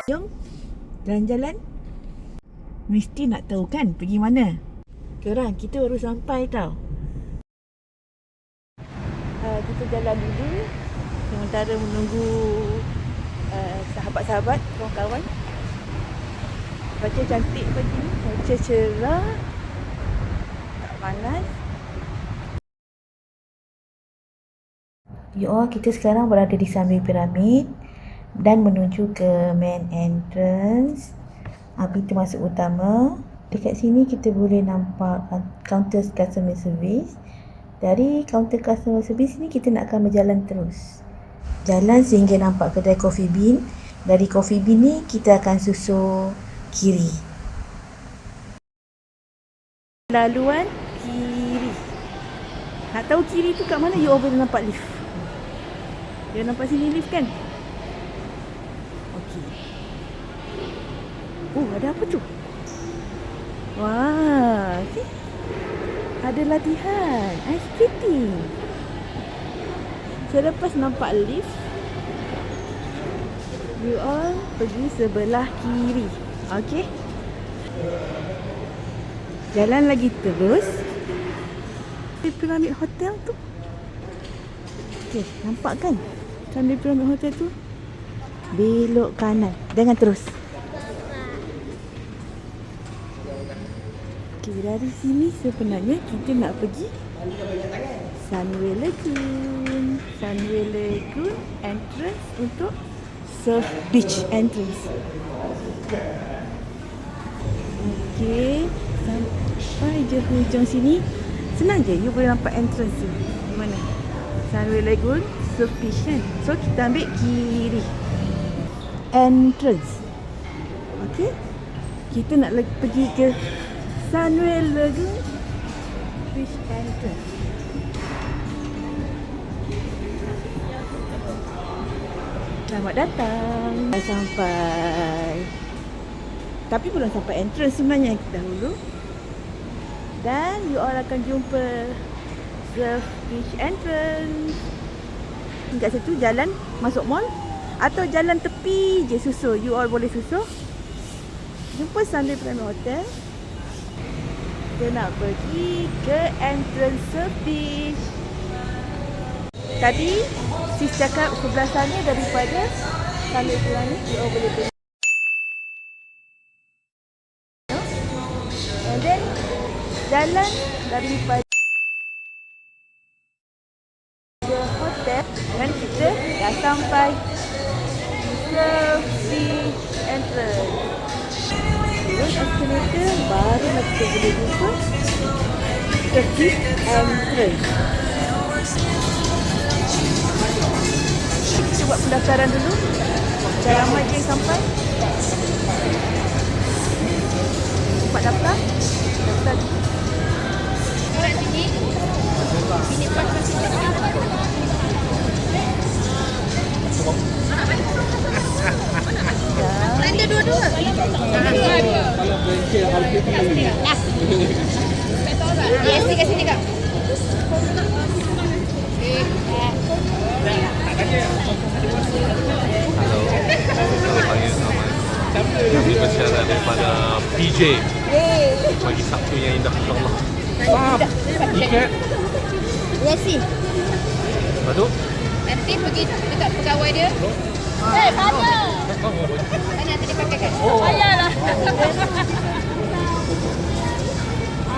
Jom jalan-jalan. Mesti nak tahu kan pergi mana. Sekarang kita baru sampai tau. Kita jalan dulu sementara menunggu sahabat-sahabat, kawan-kawan. Cuaca cantik pagi ni, cuaca cerah, tak panas. Kita sekarang berada di samping piramid dan menuju ke main entrance, pintu masuk utama. Dekat sini kita boleh nampak counter customer service. Dari counter customer service ni kita nak akan berjalan terus. Jalan sehingga nampak kedai Coffee Bean. Dari Coffee Bean ni kita akan susur kiri. Laluan kiri. Nak tahu kiri tu kat mana? You boleh nampak lift. You nampak sini lift kan? Okey. Ada apa tu? Wah, see? Ada latihan ice skating. Selepas nampak lift, you all pergi sebelah kiri. Okey. Jalan lagi terus. Di Pyramid Hotel tu. Okey, nampak kan? Sambil Pyramid Hotel tu. Belok kanan. Jangan terus. Okey, dari sini sebenarnya kita nak pergi Sunway Lagoon. Sunway Lagoon entrance untuk Surf Beach entrance. Okey, sampai je hujung sini. Senang je, you boleh nampak entrance tu. Di mana? Sunway Lagoon, Surf Beach kan. So kita ambil kiri. Entrance. Okey. Kita nak pergi ke Sunway Lagoon Beach entrance. Selamat datang. Dah sampai. Tapi belum sampai entrance sebenarnya dahulu. Dan you all akan jumpa Surf Beach entrance. Kat situ jalan masuk mall atau jalan tepi je susur. You all boleh susur. Jumpa Sunway Pyramid Hotel. Kita nak pergi ke entrance Surf Beach. Tadi sis cakap sebelah sana daripada Sunway Pyramid you all boleh pergi. And then jalan daripada hotel dan kita dah sampai Surf Beach entrance. Terus escalator baru nak kita boleh jumpa Surf Beach entrance. Kita buat pendaftaran dulu. Dah ramai je sampai. Cepat daftar. Daftar dulu. Orang sini. Minit pas masih ada dua-dua. Kalau bengkel harga ni. DSC kat sini kak. Halo. Saya sama. Kami bersiaran daripada PJ. Pagi Sabtu yang indah insya-Allah. Faham? Ikat. DSC. Lepas tu? Nanti pergi dekat pegawai dia. Sana. Mana nanti dia pakai kan? Payahlah.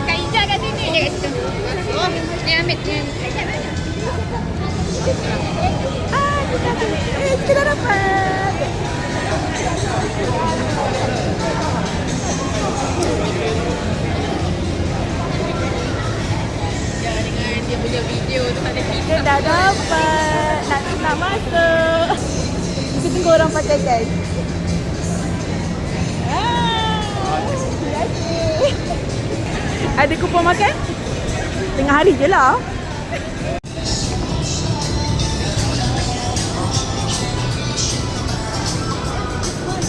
Kak Ija kat sini. Dia kat situ. Ni ambil. Kita dah dapat. Dengan dia punya video tu ada Kita dah dapat. Nak masuk. Kita tunggu orang pakai guys. Ada kupon makan? Tengah hari je lah.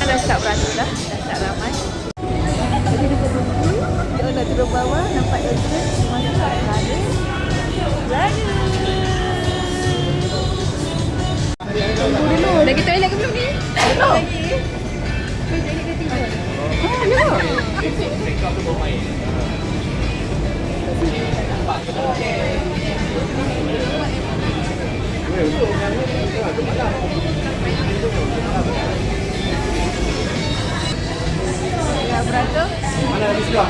Dah start beratur dah. Dah start ramai. Jadi kita tunggu. Kita nak turun bawah. Nampak entrance. Masuk kat sana. Lalu. Tunggu dulu. Lagi toilet ke belum ni? Belum. Lagi. Ya, beratur. Mana lagi sebelah?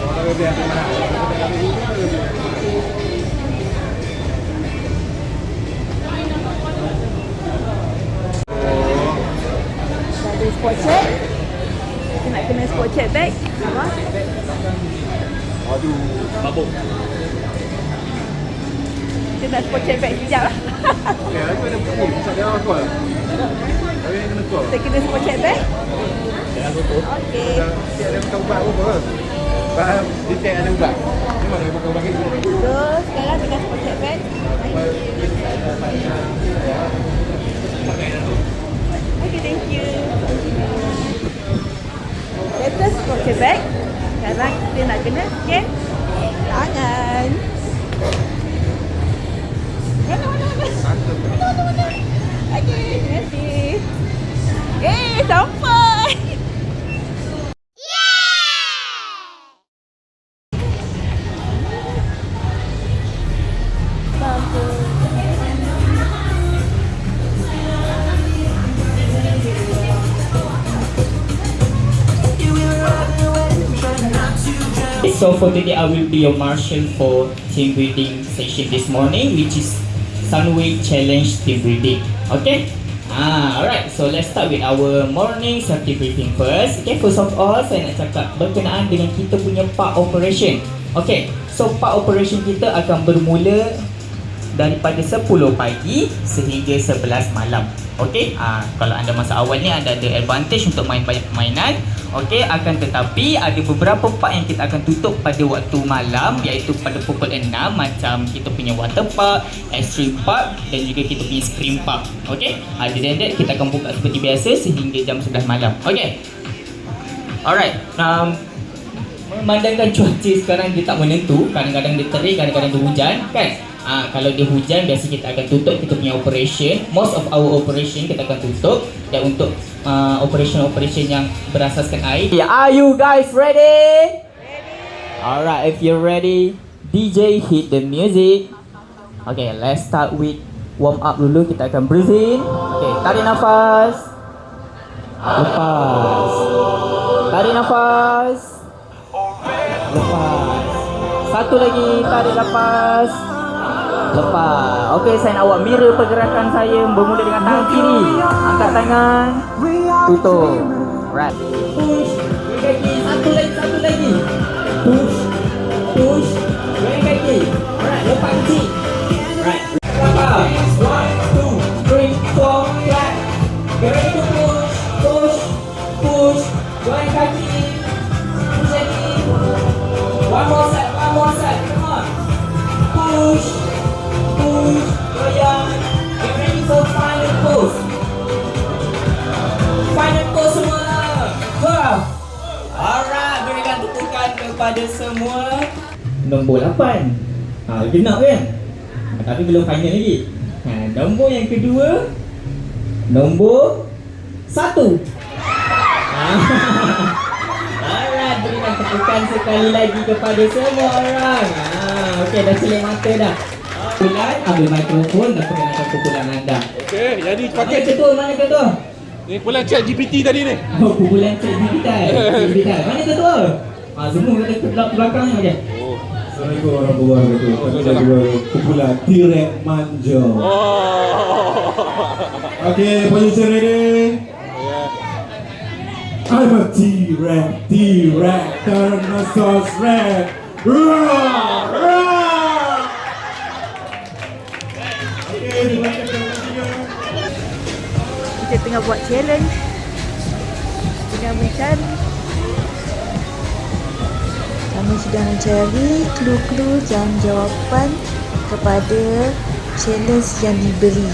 Orang lebih hati mana? Dah ada spot check. Kita nak kena spot check bag. Apa? Aduh, mabuk. Kita nak spot check bag sekejap lah. Okay, aku ada buku. Bisa dia orang call. Tapi yang kena call. Kita kena spot check bag. Ya, aku tu. Okey. Cik ada bukan ubat apa? Faham? Dia cek ada ubat. Ni mana dia bukan ubat gitu. So, sekarang tengah spot check bag. Okay, thank you. Lepas spot check bag. Sekarang kita nak kena scan tangan. Mana? Okay, terima kasih. Sampai. So for today, I will be your marshal for team building session this morning, which is Sunway Challenge team building. Okay? Alright. So let's start with our morning safety briefing first. Okay, first of all, saya nak cakap berkenaan dengan kita punya park operation. Okay, so park operation kita akan bermula daripada 10 pagi sehingga 11 malam. Okey, kalau anda masa awal ni anda ada advantage untuk main banyak permainan. Okey, akan tetapi ada beberapa park yang kita akan tutup pada waktu malam, iaitu pada pukul 6, macam kita punya water park, extreme park dan juga kita punya scream park. Okey, other than that kita akan buka seperti biasa sehingga jam 11 malam. Okey, alright. Memandangkan cuaca sekarang dia tak menentu, kadang-kadang dia terik, kadang-kadang dia hujan kan. Kalau dia hujan, biasa kita akan tutup kita punya operation. Most of our operation kita akan tutup. Dan untuk operation yang berasaskan air, are you guys ready? Alright, if you're ready, DJ hit the music. Okay, let's start with warm up dulu. Kita akan breathe in. Okay, tarik nafas, lepas. Tarik nafas, lepas. Satu lagi, tarik nafas, lepas. Okey, saya nak awak mirror pergerakan saya bermula dengan tangan kiri. Angkat tangan, tutup. Right. Push, kaki. Satu lagi. Push. Goyang kaki. Alright, lepas kaki. Right. Lepas. 1, 2, 3, 4, flat. Get ready to push. Goyang kaki. Push lagi. One more set. Come on. Push. Goyang. Get ready for final pose. Final pose semua. Go. Alright, berikan tepukan kepada semua. Nombor 8. Genap kan? Tapi belum final lagi. Nombor yang kedua, nombor 1. Alright, berikan tepukan sekali lagi kepada semua orang. Okey, dah selit mata dah. Pukulan, ambil mikrofon dan perkenalkan pukulan anda. Okey, jadi pakai Ketua, mana ketua? ni pulang chat GPT tadi ni. Oh, pukulan cik digital. Mana ketua? Semua kat belakangnya je. Assalamualaikum warahmatullahi wabarakatuh. Saya juga kumpulan T-Rex Manja. Okay, position ready? I'm a T-Rex, Tyrannosaurus Rex. Roar! Okay, Kita tengah buat challenge. Tengah mencari. Kami sedang mencari clue-clue dan jawapan kepada challenge yang diberi.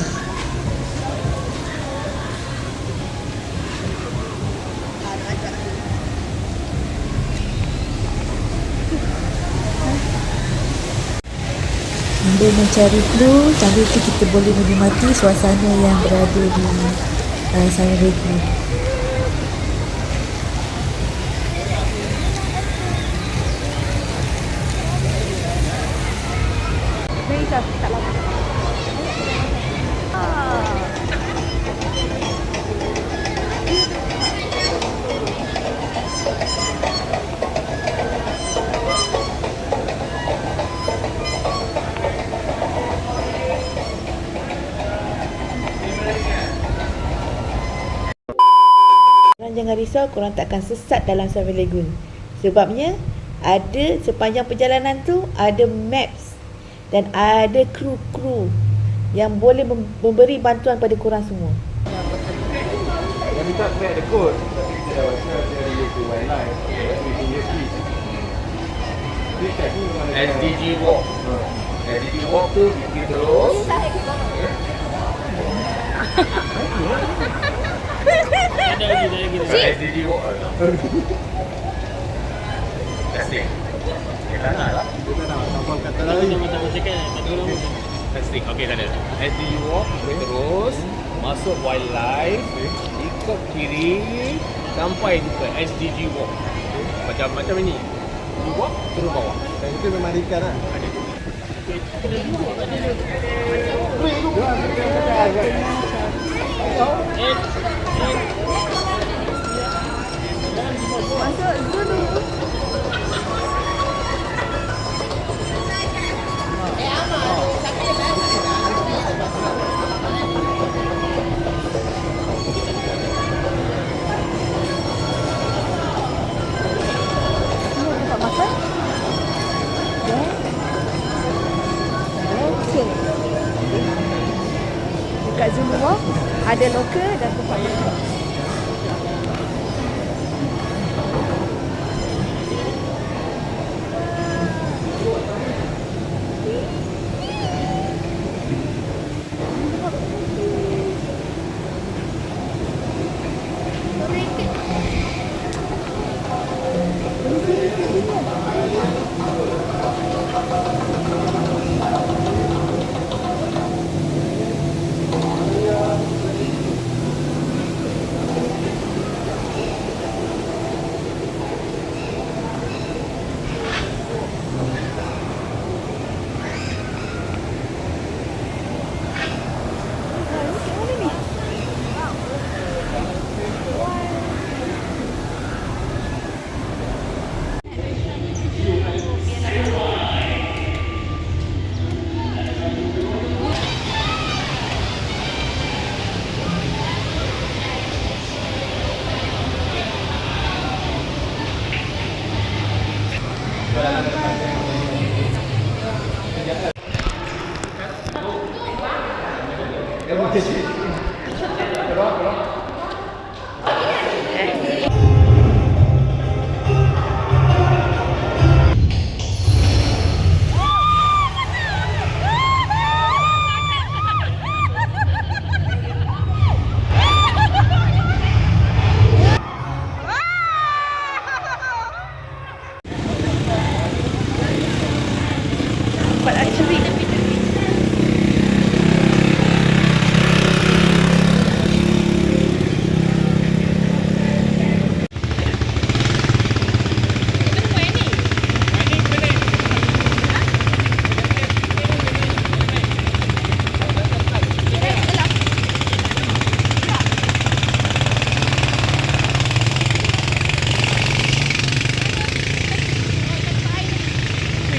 Sambil mencari clue, sambil itu kita boleh menikmati suasana yang berada di Sunway Green. jangan risau, korang tak akan sesat dalam Sunway Lagoon. Sebabnya ada sepanjang perjalanan tu ada maps dan ada kru-kru yang boleh memberi bantuan pada korang semua. Yang minta track the code. Saya dari YouTube Wildlife. We can use this. This kat ni memang ada SDG Walk. SDG Walk tu pergi terus. SDG Walk. Testing. Kita nak lah. kata lain. Testing. Okey, tak ada. SDG Walk terus masuk Wildlife, ikut kiri sampai ke SDG Walk. Macam ini. You walk terus bawah. Dan itu memang ikan lah. Ada. Masuk dulu. Tempat makan. Dekat Zulu Walk ada lokal dan tempat makan.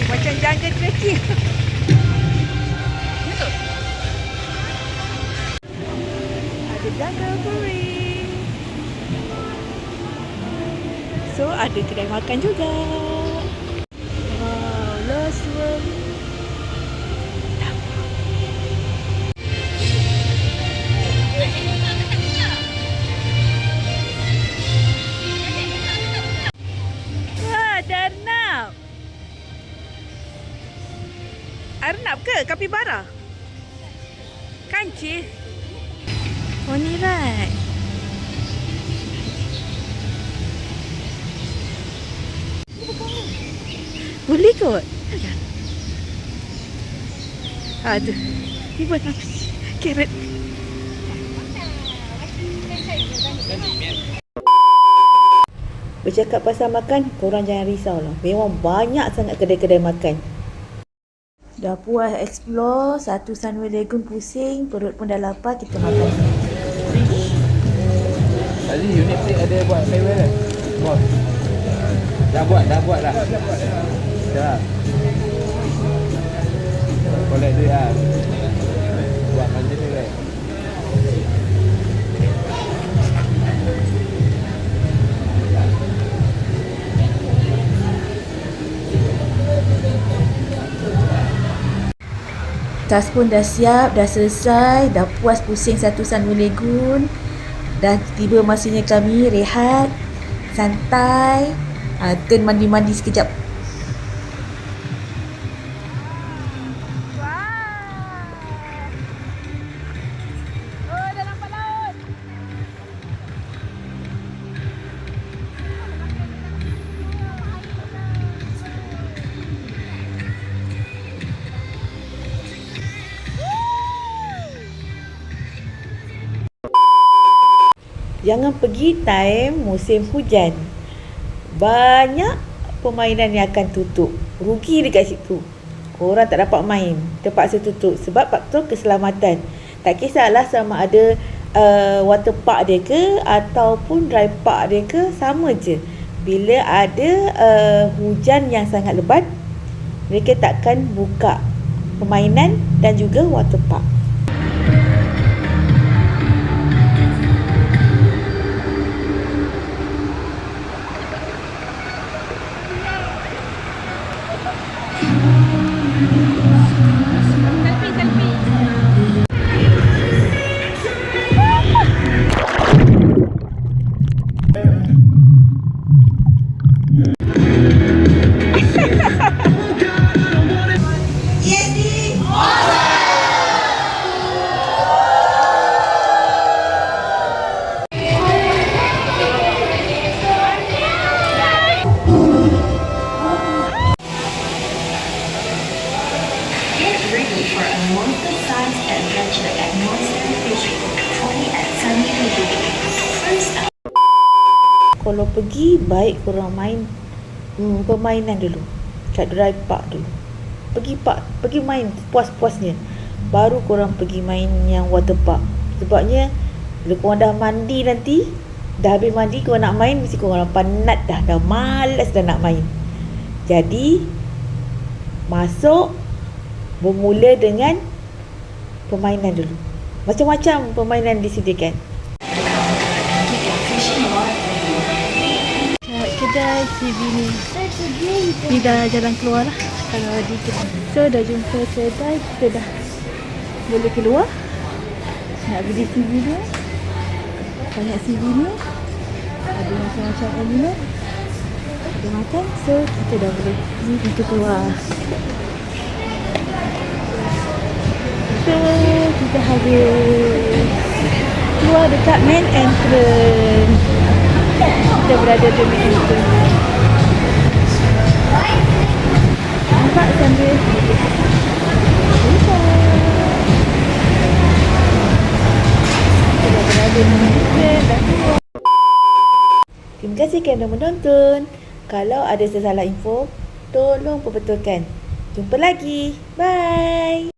Macam jungle trekking. Ada jungle touring. So ada kedai makan juga. Wow, Lost World. Wah, Darnab. Arnab ke? Kapibara? Kancil? Oh ni right. Boleh kot? Tu. Tiba nak carrot. Bercakap pasal makan, korang jangan risau lah. Memang banyak sangat kedai-kedai makan. Dah puas explore satu Sunway Lagoon, pusing, perut pun dah lapar, kita makan. Tadi unit plate ada buat farewell kan? Bos. Dah buat dah. Dah. Collect duit lah. Buat macam ni kan? Tas pun dah siap, dah selesai, dah puas pusing satu Sunway Lagoon. Dah tiba masanya kami rehat, santai, turn mandi-mandi sekejap. Jangan pergi time musim hujan. Banyak permainan yang akan tutup. Rugi dekat situ. Korang tak dapat main. Terpaksa tutup. Sebab faktor keselamatan. Tak kisahlah sama ada water park dia ke ataupun dry park dia ke, sama je. Bila ada hujan yang sangat lebat, mereka takkan buka permainan dan juga water park. For a monster-sized adventure at Monster Fishing, only at Sunny Lagoon. First up. Kalau pergi, baik korang main permainan dulu kat dry park dulu. Pergi main puas-puasnya, baru korang pergi main yang water park. Sebabnya bila korang dah mandi nanti, dah habis mandi, korang nak main, mesti korang penat dah malas dah nak main. Jadi masuk, bermula dengan permainan dulu. Macam-macam permainan disediakan. Kedai CV ni. Ni dah jalan keluar lah. Kalau di kedai. So dah jumpa kedai, kita dah boleh keluar. Nak beli CV ni. Banyak CV ni. Ada macam-macam animal. Ada makan. So kita dah boleh ni pintu keluar. So kita habis keluar dekat main entrance. Kita berada di main entrance. Nampak sambil kita dah berada di main entrance. Terima kasih kerana menonton. Kalau ada sesalah info, tolong perbetulkan. Jumpa lagi. Bye.